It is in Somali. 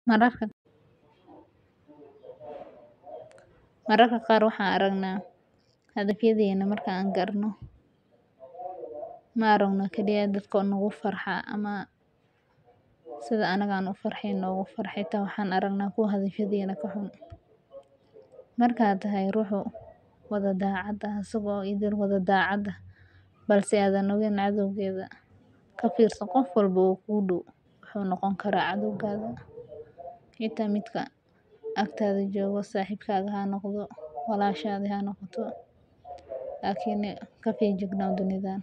Mararka mararka qaar waxaan aragnaa hadafyadeena marka aan gaarno. Ma aragno kaliya dadka oo nagu farxa ama sida anaga aan u farxay noogu farxay xitaa waxaan aragnaa kuwa hadafyadeena ka xun. Markaad tahay ruuxu wada daacad ah asagoo idil wada daacad ah balse aadan ogeyn cadowgeeda. Ka fiirso qof walbo oo kuu dhow wuxuu noqon karaa cadowgaada. Xitaa midka agtaada joogo saaxiibkaaga ha noqdo, walaashaada ha noqoto. Laakiin ka feejignow dunidan.